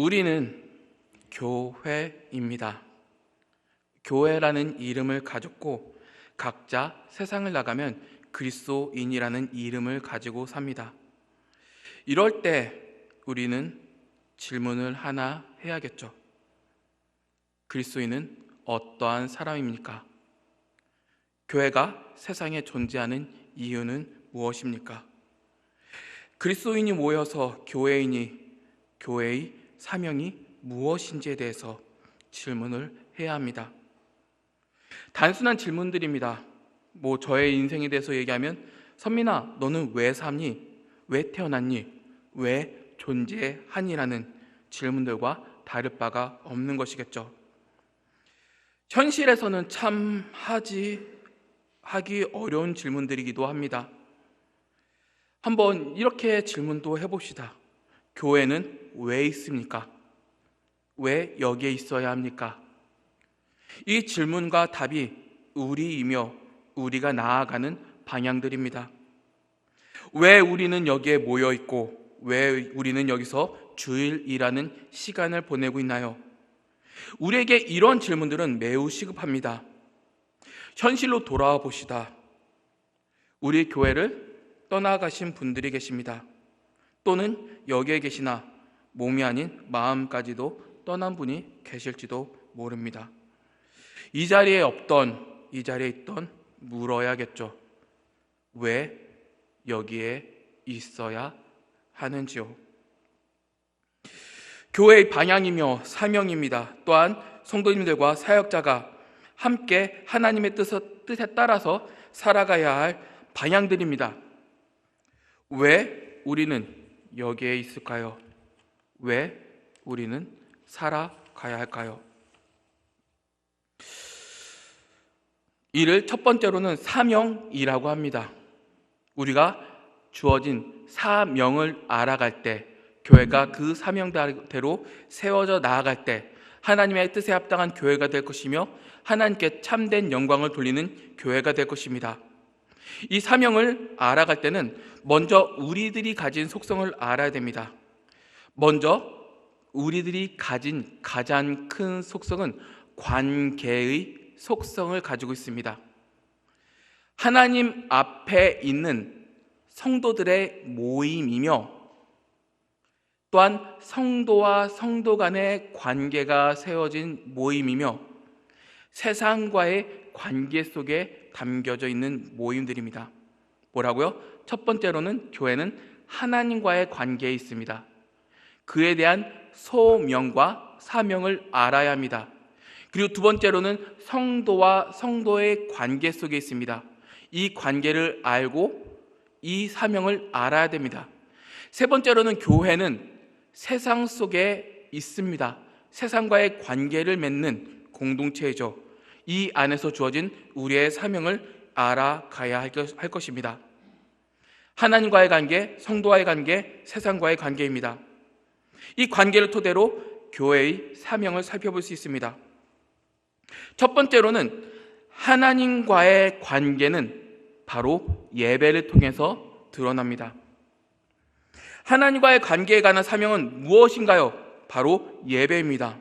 우리는 교회입니다. 교회라는 이름을 가졌고 각자 세상을 나가면 그리스도인이라는 이름을 가지고 삽니다. 이럴 때 우리는 질문을 하나 해야겠죠. 그리스도인은 어떠한 사람입니까? 교회가 세상에 존재하는 이유는 무엇입니까? 그리스도인이 모여서 교회의 사명이 무엇인지에 대해서 질문을 해야 합니다. 단순한 질문들입니다. 저의 인생에 대해서 얘기하면 선민아, 너는 왜 사니? 왜 태어났니? 왜 존재하니라는 질문들과 다를 바가 없는 것이겠죠. 현실에서는 참 하기 어려운 질문들이기도 합니다. 한번 이렇게 질문도 해봅시다. 교회는 왜 있습니까? 왜 여기에 있어야 합니까? 이 질문과 답이 우리이며 우리가 나아가는 방향들입니다. 왜 우리는 여기에 모여 있고 왜 우리는 여기서 주일이라는 시간을 보내고 있나요? 우리에게 이런 질문들은 매우 시급합니다. 현실로 돌아와 봅시다. 우리 교회를 떠나가신 분들이 계십니다. 또는 여기에 계시나 몸이 아닌 마음까지도 떠난 분이 계실지도 모릅니다. 이 자리에 있던 물어야겠죠. 왜 여기에 있어야 하는지요? 교회의 방향이며 사명입니다. 또한 성도님들과 사역자가 함께 하나님의 뜻에 따라서 살아가야 할 방향들입니다. 왜 우리는 여기에 있을까요? 왜 우리는 살아가야 할까요? 이를 첫 번째로는 사명이라고 합니다. 우리가 주어진 사명을 알아갈 때, 교회가 그 사명대로 세워져 나아갈 때 하나님의 뜻에 합당한 교회가 될 것이며 하나님께 참된 영광을 돌리는 교회가 될 것입니다. 이 사명을 알아갈 때는 먼저 우리들이 가진 속성을 알아야 됩니다. 먼저 우리들이 가진 가장 큰 속성은 관계의 속성을 가지고 있습니다. 하나님 앞에 있는 성도들의 모임이며 또한 성도와 성도 간의 관계가 세워진 모임이며 세상과의 관계 속에 담겨져 있는 모임들입니다. 뭐라고요? 첫 번째로는 교회는 하나님과의 관계에 있습니다. 그에 대한 소명과 사명을 알아야 합니다. 그리고 두 번째로는 성도와 성도의 관계 속에 있습니다. 이 관계를 알고 이 사명을 알아야 됩니다. 세 번째로는 교회는 세상 속에 있습니다. 세상과의 관계를 맺는 공동체이죠. 이 안에서 주어진 우리의 사명을 알아가야 할 것입니다. 하나님과의 관계, 성도와의 관계, 세상과의 관계입니다. 이 관계를 토대로 교회의 사명을 살펴볼 수 있습니다. 첫 번째로는 하나님과의 관계는 바로 예배를 통해서 드러납니다. 하나님과의 관계에 관한 사명은 무엇인가요? 바로 예배입니다.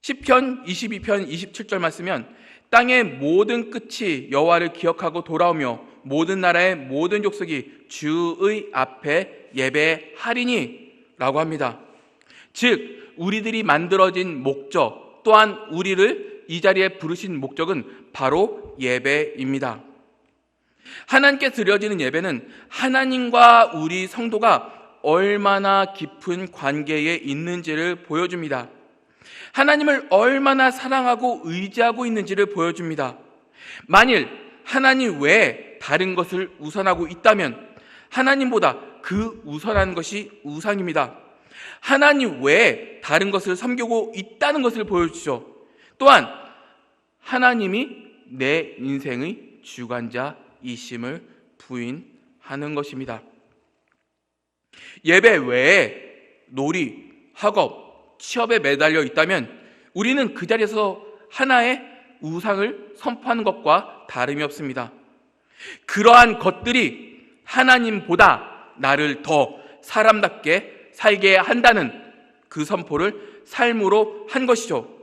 시편 22편 27절 말씀은 땅의 모든 끝이 여호와를 기억하고 돌아오며 모든 나라의 모든 족속이 주의 앞에 예배하리니 라고 합니다. 즉 우리들이 만들어진 목적 또한 우리를 이 자리에 부르신 목적은 바로 예배입니다. 하나님께 드려지는 예배는 하나님과 우리 성도가 얼마나 깊은 관계에 있는지를 보여줍니다. 하나님을 얼마나 사랑하고 의지하고 있는지를 보여줍니다. 만일 하나님 외에 다른 것을 우선하고 있다면 하나님보다 그 우선한 것이 우상입니다. 하나님 외에 다른 것을 섬기고 있다는 것을 보여주죠. 또한 하나님이 내 인생의 주관자이심을 부인하는 것입니다. 예배 외에 놀이, 학업, 취업에 매달려 있다면 우리는 그 자리에서 하나의 우상을 선포하는 것과 다름이 없습니다. 그러한 것들이 하나님보다 나를 더 사람답게 살게 한다는 그 선포를 삶으로 한 것이죠.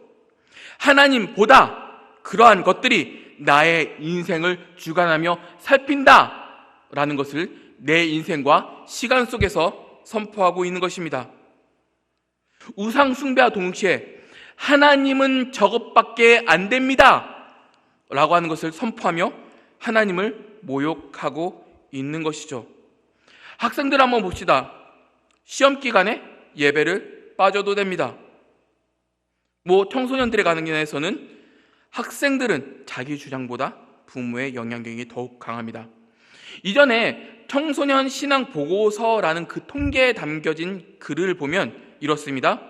하나님보다 그러한 것들이 나의 인생을 주관하며 살핀다 라는 것을 내 인생과 시간 속에서 선포하고 있는 것입니다. 우상 숭배와 동시에 하나님은 저것밖에 안 됩니다 라고 하는 것을 선포하며 하나님을 모욕하고 있는 것이죠. 학생들 한번 봅시다. 시험 기간에 예배를 빠져도 됩니다. 청소년들의 관계에서는 학생들은 자기 주장보다 부모의 영향력이 더욱 강합니다. 이전에 청소년 신앙 보고서라는 그 통계에 담겨진 글을 보면 이렇습니다.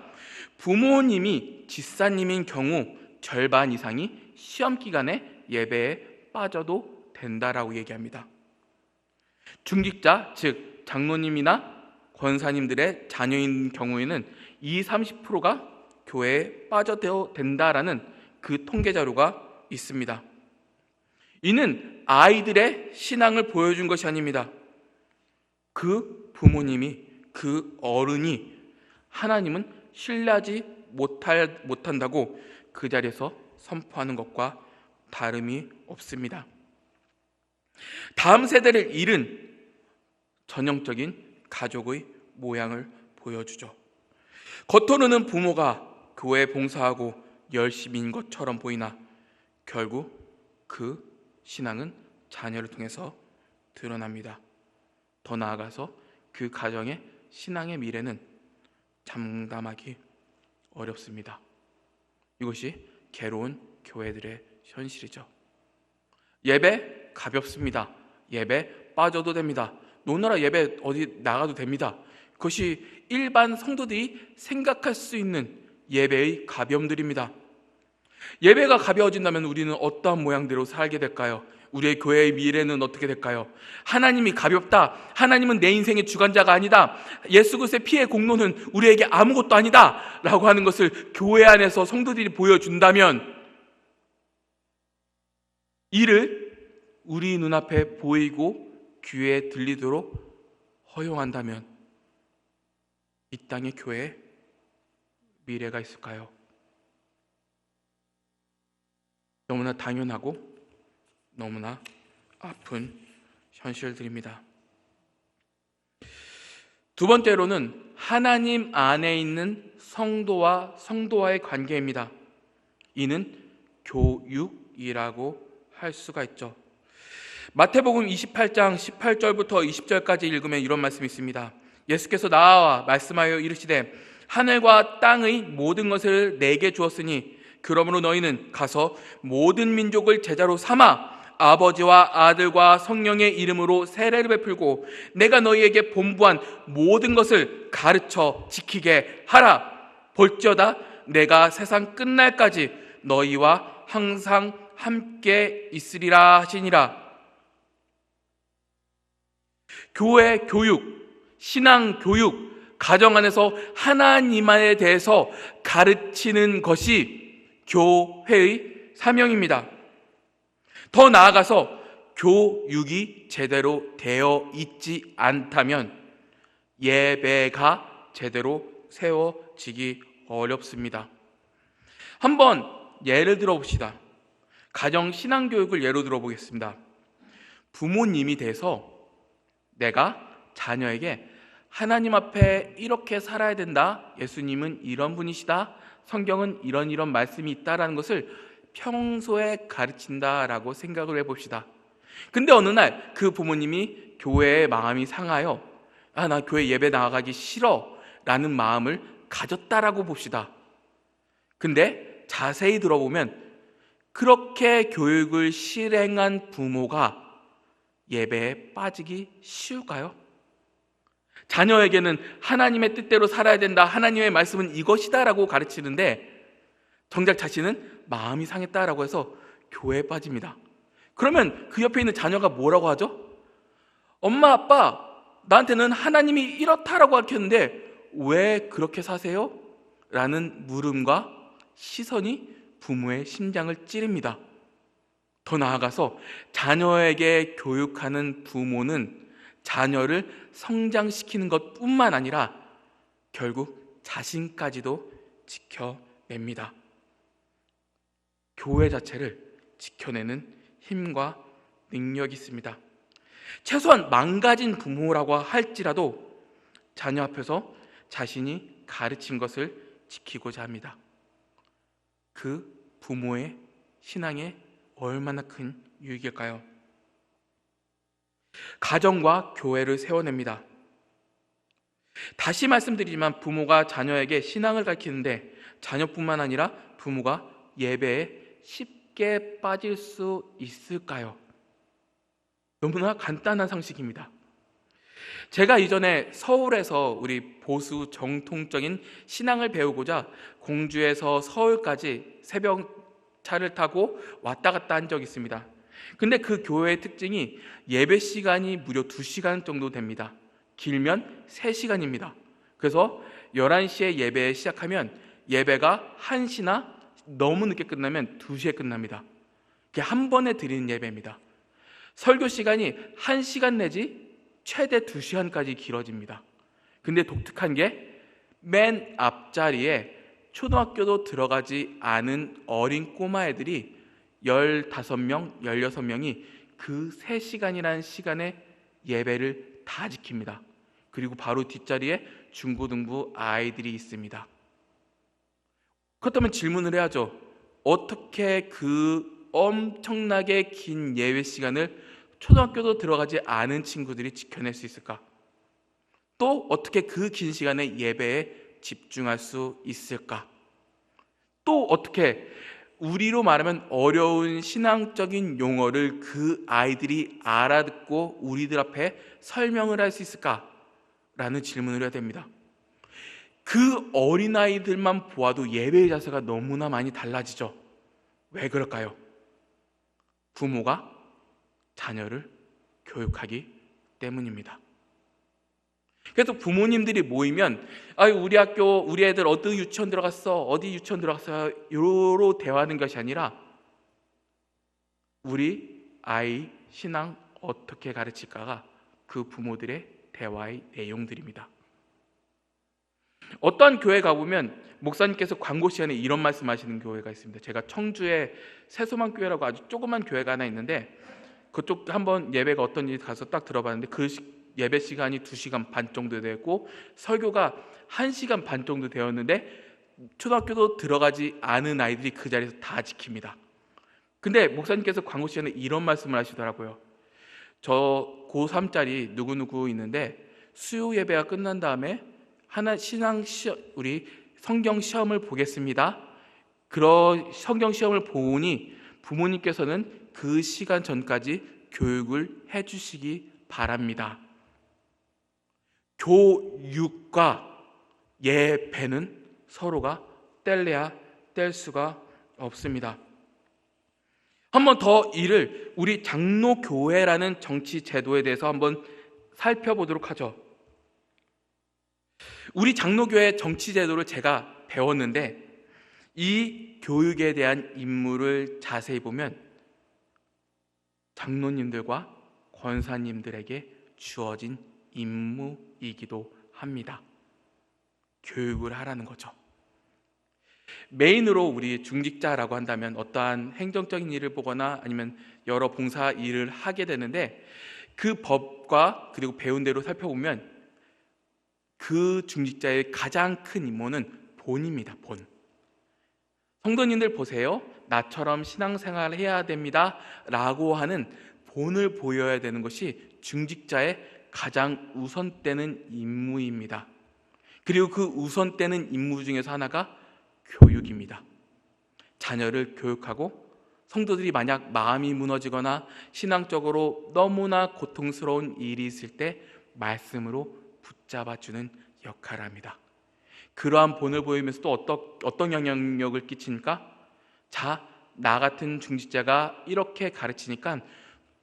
부모님이 집사님인 경우 절반 이상이 시험 기간에 예배에 빠져도 된다라고 얘기합니다. 중직자, 즉 장로님이나 권사님들의 자녀인 경우에는 30%가 교회에 빠져도 된다라는 그 통계 자료가 있습니다. 이는 아이들의 신앙을 보여준 것이 아닙니다. 그 부모님이, 그 어른이 하나님은 신뢰하지 못한다고 그 자리에서 선포하는 것과 다름이 없습니다. 다음 세대를 잃은 전형적인 가족의 모양을 보여주죠. 겉으로는 부모가 교회에 봉사하고 열심인 것처럼 보이나 결국 그 신앙은 자녀를 통해서 드러납니다. 더 나아가서 그 가정의 신앙의 미래는 장담하기 어렵습니다. 이것이 괴로운 교회들의 현실이죠. 예배 가볍습니다. 예배 빠져도 됩니다. 노느라 예배 어디 나가도 됩니다. 그것이 일반 성도들이 생각할 수 있는 예배의 가벼움들입니다. 예배가 가벼워진다면 우리는 어떠한 모양대로 살게 될까요? 우리의 교회의 미래는 어떻게 될까요? 하나님이 가볍다. 하나님은 내 인생의 주관자가 아니다. 예수 그리스도의 피의 공로는 우리에게 아무것도 아니다 라고 하는 것을 교회 안에서 성도들이 보여준다면, 이를 우리 눈앞에 보이고 귀에 들리도록 허용한다면 이 땅의 교회에 미래가 있을까요? 너무나 당연하고 너무나 아픈 현실들입니다. 두 번째로는 하나님 안에 있는 성도와의 관계입니다. 이는 교육이라고 할 수가 있죠. 마태복음 28장 18절부터 20절까지 읽으면 이런 말씀이 있습니다. 예수께서 나와 말씀하여 이르시되 하늘과 땅의 모든 것을 내게 주었으니 그러므로 너희는 가서 모든 민족을 제자로 삼아 아버지와 아들과 성령의 이름으로 세례를 베풀고 내가 너희에게 본부한 모든 것을 가르쳐 지키게 하라. 볼지어다 내가 세상 끝날까지 너희와 항상 함께 있으리라 하시니라. 교회 교육, 신앙 교육, 가정 안에서 하나님에 대해서 가르치는 것이 교회의 사명입니다. 더 나아가서 교육이 제대로 되어 있지 않다면 예배가 제대로 세워지기 어렵습니다. 한번 예를 들어 봅시다. 가정 신앙 교육을 예로 들어 보겠습니다. 부모님이 돼서 내가 자녀에게 하나님 앞에 이렇게 살아야 된다, 예수님은 이런 분이시다, 성경은 이런 말씀이 있다라는 것을 평소에 가르친다라고 생각을 해봅시다. 근데 어느 날 그 부모님이 교회의 마음이 상하여 나 교회 예배 나가기 싫어 라는 마음을 가졌다라고 봅시다. 근데 자세히 들어보면 그렇게 교육을 실행한 부모가 예배에 빠지기 쉬울까요? 자녀에게는 하나님의 뜻대로 살아야 된다, 하나님의 말씀은 이것이다 라고 가르치는데 정작 자신은 마음이 상했다라고 해서 교회에 빠집니다. 그러면 그 옆에 있는 자녀가 뭐라고 하죠? 엄마 아빠, 나한테는 하나님이 이렇다라고 가르쳤는데 왜 그렇게 사세요? 라는 물음과 시선이 부모의 심장을 찌릅니다. 더 나아가서 자녀에게 교육하는 부모는 자녀를 성장시키는 것뿐만 아니라 결국 자신까지도 지켜냅니다. 교회 자체를 지켜내는 힘과 능력이 있습니다. 최소한 망가진 부모라고 할지라도 자녀 앞에서 자신이 가르친 것을 지키고자 합니다. 그 부모의 신앙에 얼마나 큰 유익일까요? 가정과 교회를 세워냅니다. 다시 말씀드리지만 부모가 자녀에게 신앙을 가르치는데 자녀뿐만 아니라 부모가 예배에 쉽게 빠질 수 있을까요? 너무나 간단한 상식입니다. 제가 이전에 서울에서 우리 보수 정통적인 신앙을 배우고자 공주에서 서울까지 새벽 차를 타고 왔다 갔다 한 적이 있습니다. 근데 그 교회의 특징이 예배 시간이 무려 2시간 정도 됩니다. 길면 3시간입니다. 그래서 11시에 예배 시작하면 예배가 1시나 너무 늦게 끝나면 2시에 끝납니다. 그게 한 번에 드리는 예배입니다. 설교 시간이 1시간 내지 최대 2시간까지 길어집니다. 근데 독특한 게 맨 앞자리에 초등학교도 들어가지 않은 어린 꼬마 애들이 15명, 16명이 그 3시간이라는 시간에 예배를 다 지킵니다. 그리고 바로 뒷자리에 중고등부 아이들이 있습니다. 그렇다면 질문을 해야죠. 어떻게 그 엄청나게 긴 예배 시간을 초등학교도 들어가지 않은 친구들이 지켜낼 수 있을까? 또 어떻게 그 긴 시간에 예배에 집중할 수 있을까? 또 어떻게 우리로 말하면 어려운 신앙적인 용어를 그 아이들이 알아듣고 우리들 앞에 설명을 할 수 있을까? 라는 질문을 해야 됩니다. 그 어린아이들만 보아도 예배의 자세가 너무나 많이 달라지죠. 왜 그럴까요? 부모가 자녀를 교육하기 때문입니다. 그래서 부모님들이 모이면 우리 학교 우리 애들 어디 유치원 들어갔어? 어디 유치원 들어갔어요? 요로 대화하는 것이 아니라 우리 아이 신앙 어떻게 가르칠까가 그 부모들의 대화의 내용들입니다. 어떠한 교회 가보면 목사님께서 광고 시간에 이런 말씀하시는 교회가 있습니다. 제가 청주에 새소망교회라고 아주 조그만 교회가 하나 있는데 그쪽 한번 예배가 어떤지 가서 딱 들어봤는데 그 예배 시간이 2시간 반 정도 되고 설교가 1시간 반 정도 되었는데 초등학교도 들어가지 않은 아이들이 그 자리에서 다 지킵니다. 근데 목사님께서 광고 시간에 이런 말씀을 하시더라고요. 저 고3짜리 누구누구 있는데 수요 예배가 끝난 다음에 하나 우리 성경 시험을 보겠습니다. 그런 성경 시험을 보니 부모님께서는 그 시간 전까지 교육을 해주시기 바랍니다. 교육과 예배는 서로가 뗄래야 뗄 수가 없습니다. 한번 더 이를 우리 장로교회라는 정치 제도에 대해서 한번 살펴보도록 하죠. 우리 장로교회 정치 제도를 제가 배웠는데 이 교육에 대한 임무를 자세히 보면 장로님들과 권사님들에게 주어진 임무이기도 합니다. 교육을 하라는 거죠. 메인으로 우리 중직자라고 한다면 어떠한 행정적인 일을 보거나 아니면 여러 봉사 일을 하게 되는데 그 법과 그리고 배운 대로 살펴보면 그 중직자의 가장 큰 임무는 본입니다. 본. 성도님들 보세요. 나처럼 신앙생활을 해야 됩니다 라고 하는 본을 보여야 되는 것이 중직자의 가장 우선되는 임무입니다. 그리고 그 우선되는 임무 중에서 하나가 교육입니다. 자녀를 교육하고 성도들이 만약 마음이 무너지거나 신앙적으로 너무나 고통스러운 일이 있을 때 말씀으로 붙잡아주는 역할을 합니다. 그러한 본을 보이면서 또 어떤 영향력을 끼치니까 나 같은 중직자가 이렇게 가르치니까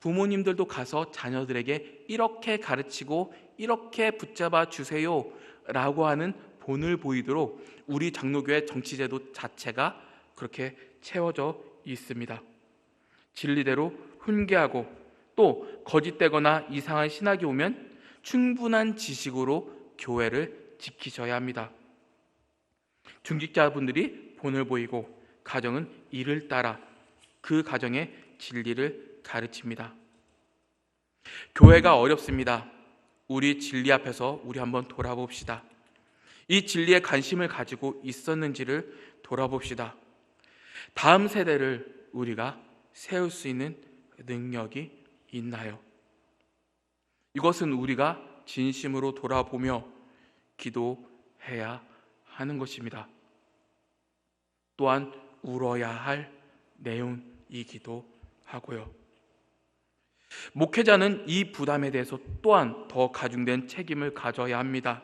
부모님들도 가서 자녀들에게 이렇게 가르치고 이렇게 붙잡아 주세요 라고 하는 본을 보이도록 우리 장로교회 정치제도 자체가 그렇게 채워져 있습니다. 진리대로 훈계하고 또 거짓되거나 이상한 신학이 오면 충분한 지식으로 교회를 지키셔야 합니다. 중직자분들이 본을 보이고 가정은 이를 따라 그 가정의 진리를 가르칩니다. 교회가 어렵습니다. 우리 진리 앞에서 우리 한번 돌아봅시다. 이 진리에 관심을 가지고 있었는지를 돌아봅시다. 다음 세대를 우리가 세울 수 있는 능력이 있나요? 이것은 우리가 진심으로 돌아보며 기도해야 하는 것입니다. 또한 울어야 할 내용이기도 하고요. 목회자는 이 부담에 대해서 또한 더 가중된 책임을 가져야 합니다.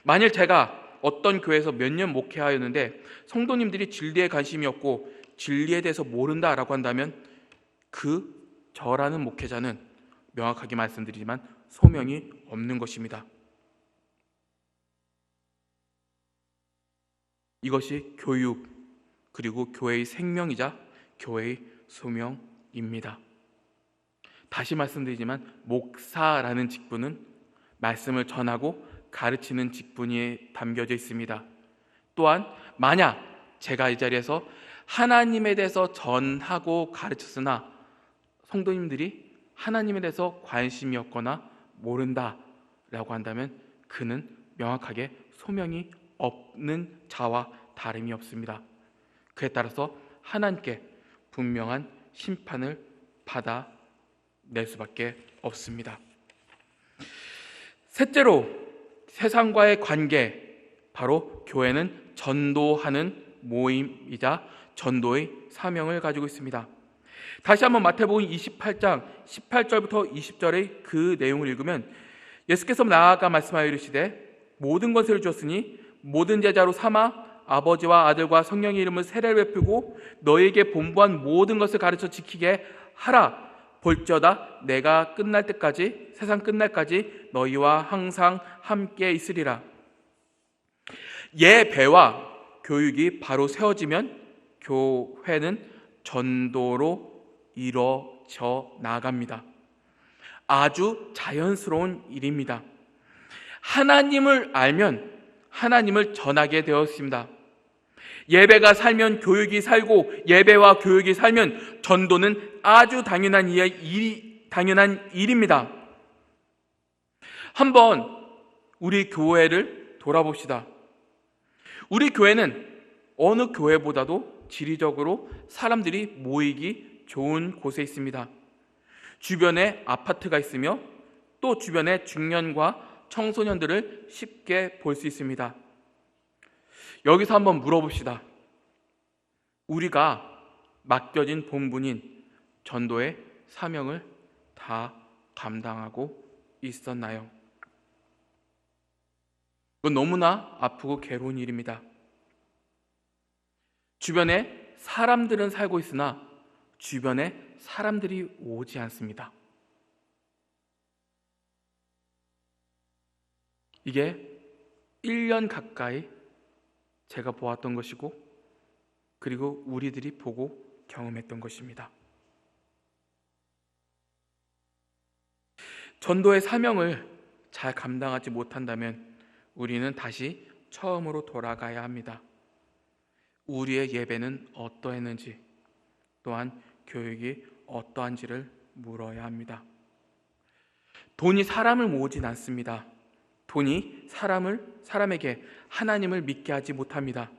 만일 제가 어떤 교회에서 몇 년 목회하였는데 성도님들이 진리에 관심이 없고 진리에 대해서 모른다라고 한다면 저라는 목회자는 명확하게 말씀드리지만 소명이 없는 것입니다. 이것이 교육 그리고 교회의 생명이자 교회의 소명입니다. 다시 말씀드리지만 목사라는 직분은 말씀을 전하고 가르치는 직분이 담겨져 있습니다. 또한 만약 제가 이 자리에서 하나님에 대해서 전하고 가르쳤으나 성도님들이 하나님에 대해서 관심이 없거나 모른다라고 한다면 그는 명확하게 소명이 없는 자와 다름이 없습니다. 그에 따라서 하나님께 분명한 심판을 받아낼 수밖에 없습니다. 셋째로 세상과의 관계, 바로 교회는 전도하는 모임이자 전도의 사명을 가지고 있습니다. 다시 한번 마태복음 28장 18절부터 20절의 그 내용을 읽으면 예수께서 나아가 말씀하여 이르시되 모든 것을 주었으니 모든 제자로 삼아 아버지와 아들과 성령의 이름을 세례를 베푸고 너에게 본부한 모든 것을 가르쳐 지키게 하라. 볼지어다 내가 끝날 때까지 세상 끝날까지 너희와 항상 함께 있으리라. 예배와 교육이 바로 세워지면 교회는 전도로 이루어져 나갑니다. 아주 자연스러운 일입니다. 하나님을 알면 하나님을 전하게 되었습니다. 예배가 살면 교육이 살고 예배와 교육이 살면 전도는 아주 당연한 일입니다. 한번 우리 교회를 돌아봅시다. 우리 교회는 어느 교회보다도 지리적으로 사람들이 모이기 좋은 곳에 있습니다. 주변에 아파트가 있으며 또 주변에 중년과 청소년들을 쉽게 볼 수 있습니다. 여기서 한번 물어봅시다. 우리가 맡겨진 본분인 전도의 사명을 다 감당하고 있었나요? 그건 너무나 아프고 괴로운 일입니다. 주변에 사람들은 살고 있으나 주변에 사람들이 오지 않습니다. 이게 1년 가까이 제가 보았던 것이고 그리고 우리들이 보고 경험했던 것입니다. 전도의 사명을 잘 감당하지 못한다면 우리는 다시 처음으로 돌아가야 합니다. 우리의 예배는 어떠했는지 또한 교육이 어떠한지를 물어야 합니다. 돈이 사람을 모으진 않습니다. 돈이 사람에게 하나님을 믿게 하지 못합니다.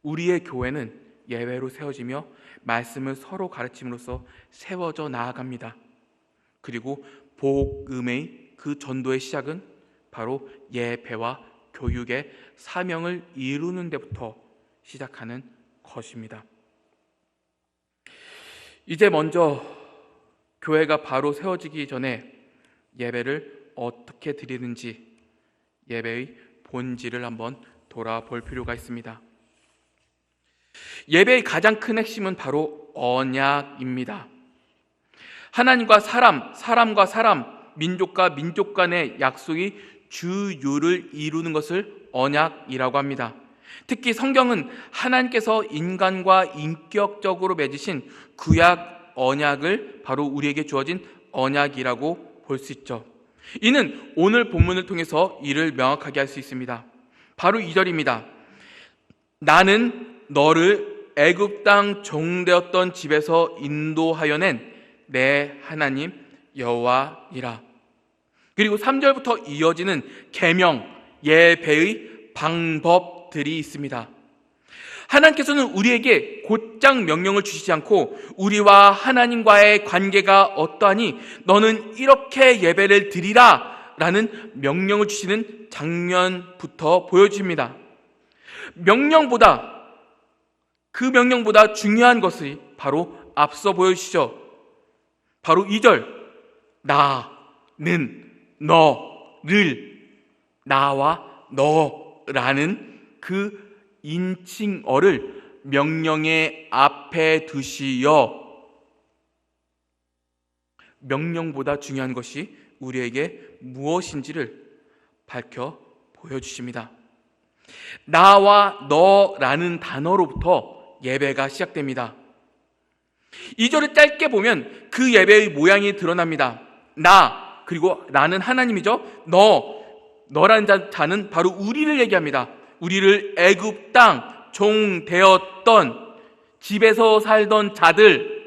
우리의 교회는 예배로 세워지며 말씀을 서로 가르침으로써 세워져 나아갑니다. 그리고 복음의 그 전도의 시작은 바로 예배와 교육의 사명을 이루는 데부터 시작하는 것입니다. 이제 먼저 교회가 바로 세워지기 전에 예배를 어떻게 드리는지 예배의 본질을 한번 돌아볼 필요가 있습니다. 예배의 가장 큰 핵심은 바로 언약입니다. 하나님과 사람과 사람, 민족과 민족 간의 약속이 주유를 이루는 것을 언약이라고 합니다. 특히 성경은 하나님께서 인간과 인격적으로 맺으신 구약 언약을 바로 우리에게 주어진 언약이라고 볼 수 있죠. 이는 오늘 본문을 통해서 이를 명확하게 할 수 있습니다. 바로 2절입니다. 나는 너를 애굽 땅 종되었던 집에서 인도하여 낸 내 하나님 여호와이라. 그리고 3절부터 이어지는 계명, 예배의 방법들이 있습니다. 하나님께서는 우리에게 곧장 명령을 주시지 않고 우리와 하나님과의 관계가 어떠하니 너는 이렇게 예배를 드리라 라는 명령을 주시는 장면부터 보여줍니다. 그 명령보다 중요한 것이 바로 앞서 보여주시죠. 바로 2절, 나는 너를, 나와 너라는 그 인칭어를 명령의 앞에 두시어. 명령보다 중요한 것이 우리에게 무엇인지를 밝혀 보여주십니다. 나와 너라는 단어로부터 예배가 시작됩니다. 2절을 짧게 보면 그 예배의 모양이 드러납니다. 나, 그리고 나는 하나님이죠. 너라는 자는 바로 우리를 얘기합니다. 우리를 애굽 땅 종되었던 집에서 살던 자들,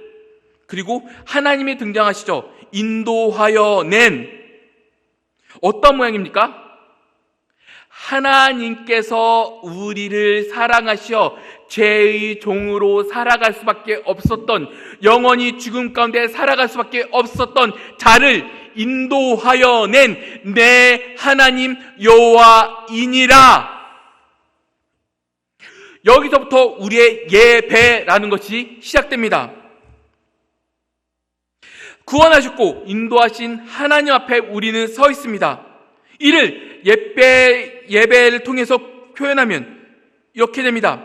그리고 하나님이 등장하시죠. 인도하여 낸. 어떤 모양입니까? 하나님께서 우리를 사랑하시어 죄의 종으로 살아갈 수밖에 없었던, 영원히 죽음 가운데 살아갈 수밖에 없었던 자를 인도하여 낸 내 하나님 여호와이니라. 여기서부터 우리의 예배라는 것이 시작됩니다. 구원하셨고 인도하신 하나님 앞에 우리는 서 있습니다. 이를 예배를 통해서 표현하면 이렇게 됩니다.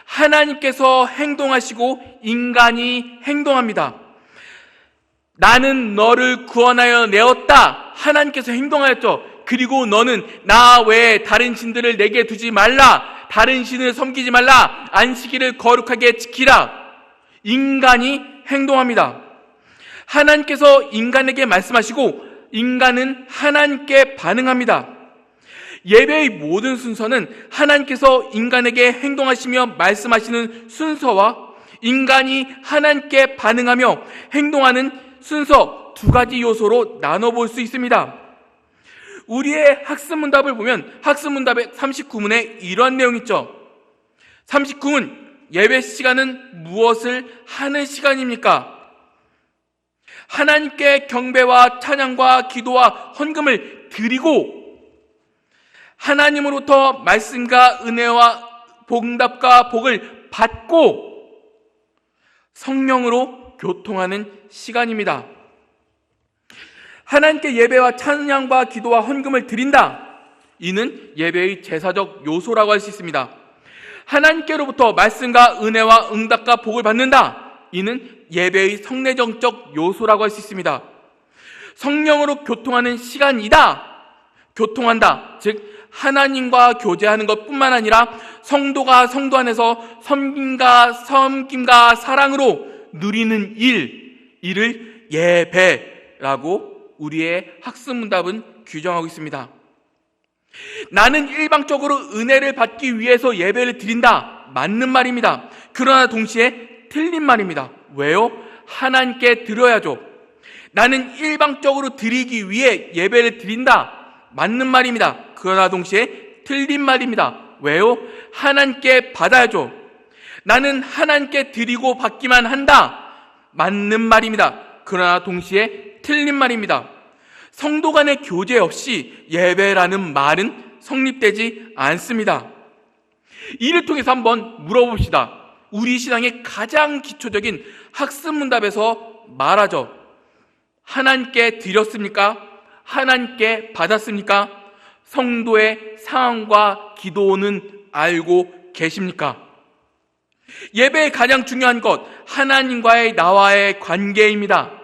하나님께서 행동하시고 인간이 행동합니다. 나는 너를 구원하여 내었다. 하나님께서 행동하였죠. 그리고 너는 나 외에 다른 신들을 내게 두지 말라. 다른 신을 섬기지 말라. 안식일을 거룩하게 지키라. 인간이 행동합니다. 하나님께서 인간에게 말씀하시고 인간은 하나님께 반응합니다. 예배의 모든 순서는 하나님께서 인간에게 행동하시며 말씀하시는 순서와 인간이 하나님께 반응하며 행동하는 순서, 두 가지 요소로 나눠볼 수 있습니다. 우리의 학습문답을 보면 학습문답의 39문에 이런 내용이 있죠. 39문, 예배 시간은 무엇을 하는 시간입니까? 하나님께 경배와 찬양과 기도와 헌금을 드리고 하나님으로부터 말씀과 은혜와 복답과 복을 받고 성령으로 교통하는 시간입니다. 하나님께 예배와 찬양과 기도와 헌금을 드린다. 이는 예배의 제사적 요소라고 할 수 있습니다. 하나님께로부터 말씀과 은혜와 응답과 복을 받는다. 이는 예배의 성내정적 요소라고 할 수 있습니다. 성령으로 교통하는 시간이다. 교통한다. 즉 하나님과 교제하는 것뿐만 아니라 성도가 성도 안에서 섬김과 사랑으로 누리는 이를 예배라고 우리의 학습문답은 규정하고 있습니다. 나는 일방적으로 은혜를 받기 위해서 예배를 드린다. 맞는 말입니다. 그러나 동시에 틀린 말입니다. 왜요? 하나님께 드려야죠. 나는 일방적으로 드리기 위해 예배를 드린다. 맞는 말입니다. 그러나 동시에 틀린 말입니다. 왜요? 하나님께 받아야죠. 나는 하나님께 드리고 받기만 한다. 맞는 말입니다. 그러나 동시에 틀린 말입니다. 성도 간의 교제 없이 예배라는 말은 성립되지 않습니다. 이를 통해서 한번 물어봅시다. 우리 신앙의 가장 기초적인 학습문답에서 말하죠. 하나님께 드렸습니까? 하나님께 받았습니까? 성도의 상황과 기도는 알고 계십니까? 예배의 가장 중요한 것, 하나님과의 나와의 관계입니다.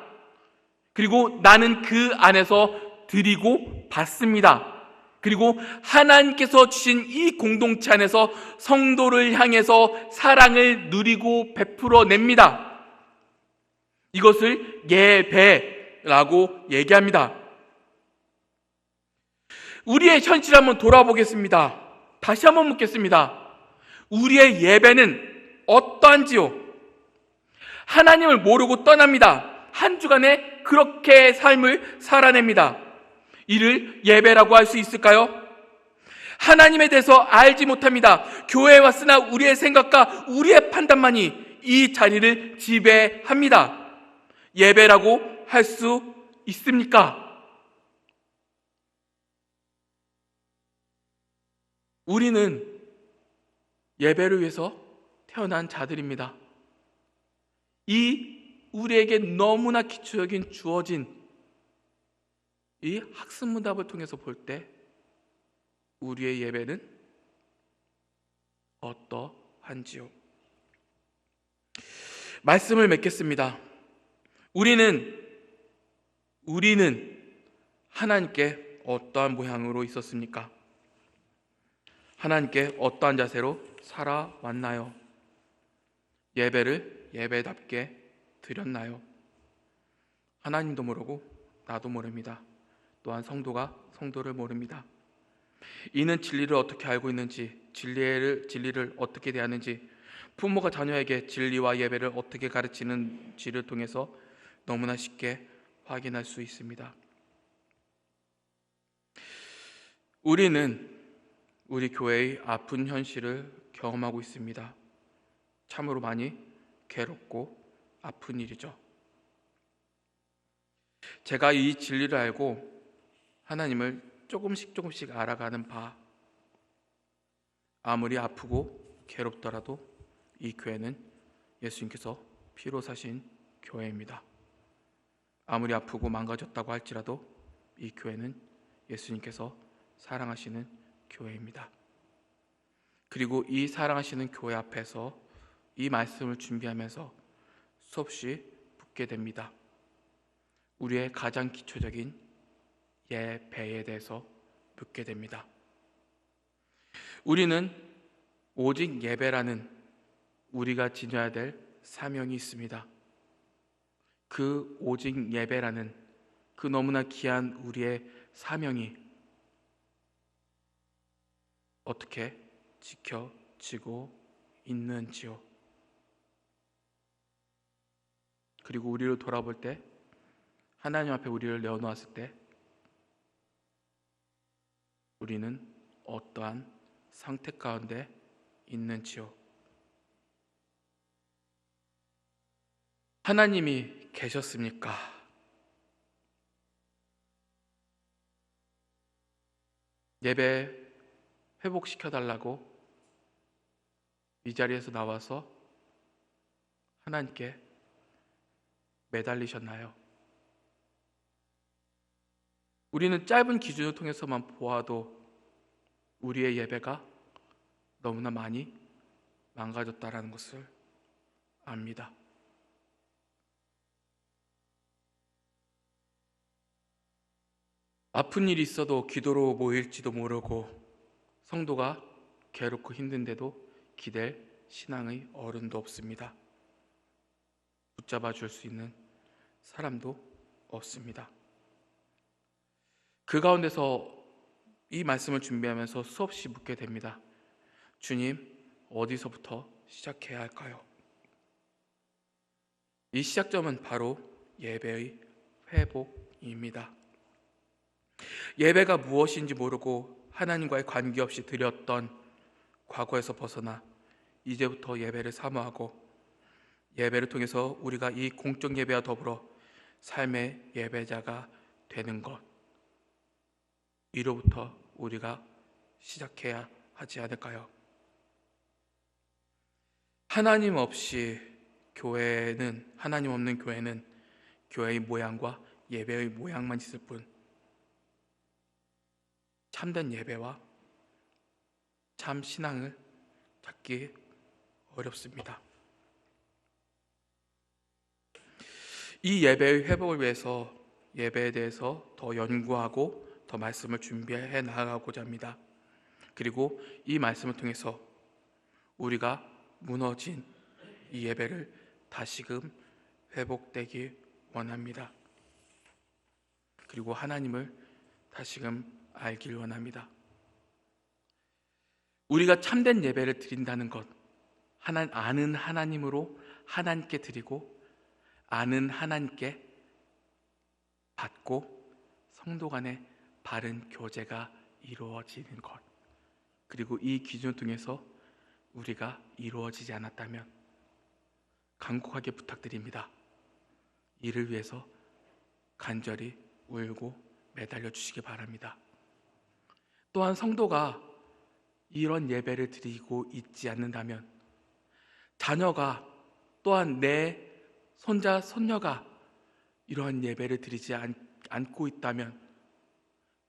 그리고 나는 그 안에서 드리고 받습니다. 그리고 하나님께서 주신 이 공동체 안에서 성도를 향해서 사랑을 누리고 베풀어 냅니다. 이것을 예배라고 얘기합니다. 우리의 현실 한번 돌아보겠습니다. 다시 한번 묻겠습니다. 우리의 예배는 어떠한지요? 하나님을 모르고 떠납니다. 한 주간에 그렇게 삶을 살아냅니다. 이를 예배라고 할 수 있을까요? 하나님에 대해서 알지 못합니다. 교회에 왔으나 우리의 생각과 우리의 판단만이 이 자리를 지배합니다. 예배라고 할 수 있습니까? 우리는 예배를 위해서 태어난 자들입니다. 이 우리에게 너무나 기초적인 주어진 이 학습문답을 통해서 볼 때 우리의 예배는 어떠한지요? 말씀을 맺겠습니다. 우리는 하나님께 어떠한 모양으로 있었습니까? 하나님께 어떠한 자세로 살아왔나요? 예배를 예배답게 드렸나요? 하나님도 모르고 나도 모릅니다. 또한 성도가 성도를 모릅니다. 이는 진리를 어떻게 알고 있는지, 진리를 어떻게 대하는지, 부모가 자녀에게 진리와 예배를 어떻게 가르치는지를 통해서 너무나 쉽게 확인할 수 있습니다. 우리는 우리 교회의 아픈 현실을 경험하고 있습니다. 참으로 많이 괴롭고 아픈 일이죠. 제가 이 진리를 알고 하나님을 조금씩 알아가는 바, 아무리 아프고 괴롭더라도 이 교회는 예수님께서 피로 사신 교회입니다. 아무리 아프고 망가졌다고 할지라도 이 교회는 예수님께서 사랑하시는 교회입니다. 그리고 이 사랑하시는 교회 앞에서 이 말씀을 준비하면서 수없이 묻게 됩니다. 우리의 가장 기초적인 예배에 대해서 묻게 됩니다. 우리는 오직 예배라는 우리가 지녀야 될 사명이 있습니다. 그 오직 예배라는 그 너무나 귀한 우리의 사명이 어떻게 지켜지고 있는지요? 그리고 우리를 돌아볼 때, 하나님 앞에 우리를 내어놓았을 때 우리는 어떠한 상태 가운데 있는지요? 하나님이 계셨습니까? 예배 회복시켜달라고 이 자리에서 나와서 하나님께 매달리셨나요? 우리는 짧은 기준을 통해서만 보아도 우리의 예배가 너무나 많이 망가졌다라는 것을 압니다. 아픈 일이 있어도 기도로 모일지도 모르고 성도가 괴롭고 힘든데도 기댈 신앙의 어른도 없습니다. 붙잡아 줄 수 있는 사람도 없습니다. 그 가운데서 이 말씀을 준비하면서 수없이 묻게 됩니다. 주님, 어디서부터 시작해야 할까요? 이 시작점은 바로 예배의 회복입니다. 예배가 무엇인지 모르고 하나님과의 관계없이 드렸던 과거에서 벗어나 이제부터 예배를 사모하고 예배를 통해서 우리가 이 공적 예배와 더불어 삶의 예배자가 되는 것, 이로부터 우리가 시작해야 하지 않을까요? 하나님 없이 교회는, 하나님 없는 교회는 교회의 모양과 예배의 모양만 있을 뿐 참된 예배와 참 신앙을 찾기 어렵습니다. 이 예배의 회복을 위해서 예배에 대해서 더 연구하고 더 말씀을 준비해 나가고자 합니다. 그리고 이 말씀을 통해서 우리가 무너진 이 예배를 다시금 회복되기 원합니다. 그리고 하나님을 다시금 알길 원합니다. 우리가 참된 예배를 드린다는 것, 아는 하나님으로 하나님께 드리고 아는 하나님께 받고 성도 간의 바른 교제가 이루어지는 것, 그리고 이 기준을 통해서 우리가 이루어지지 않았다면 간곡하게 부탁드립니다. 이를 위해서 간절히 울고 매달려 주시기 바랍니다. 또한 성도가 이런 예배를 드리고 있지 않는다면 자녀가, 또한 내 손자, 손녀가 이러한 예배를 드리지 않고 있다면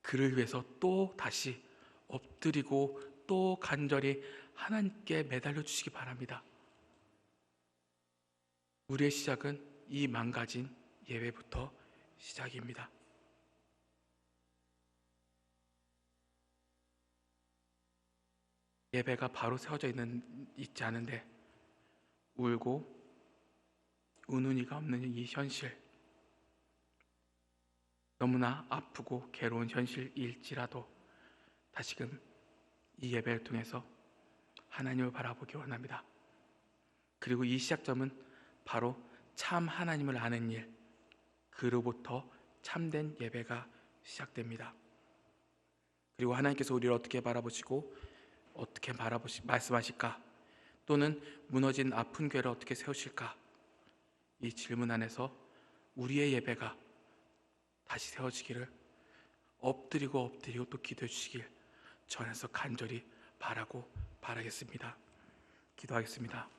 그를 위해서 또 다시 엎드리고 또 간절히 하나님께 매달려 주시기 바랍니다. 우리의 시작은 이 망가진 예배부터 시작입니다. 예배가 바로 세워져 있지 않은데 울고 우는 이가 없는 이 현실, 너무나 아프고 괴로운 현실일지라도 다시금 이 예배를 통해서 하나님을 바라보기 원합니다. 그리고 이 시작점은 바로 참 하나님을 아는 일, 그로부터 참된 예배가 시작됩니다. 그리고 하나님께서 우리를 어떻게 바라보시고 어떻게 말씀하실까? 또는 무너진 아픈 교회를 어떻게 세우실까? 이 질문 안에서 우리의 예배가 다시 세워지기를 엎드리고 또 기도해 주시길 저 안에서 간절히 바라겠습니다. 기도하겠습니다.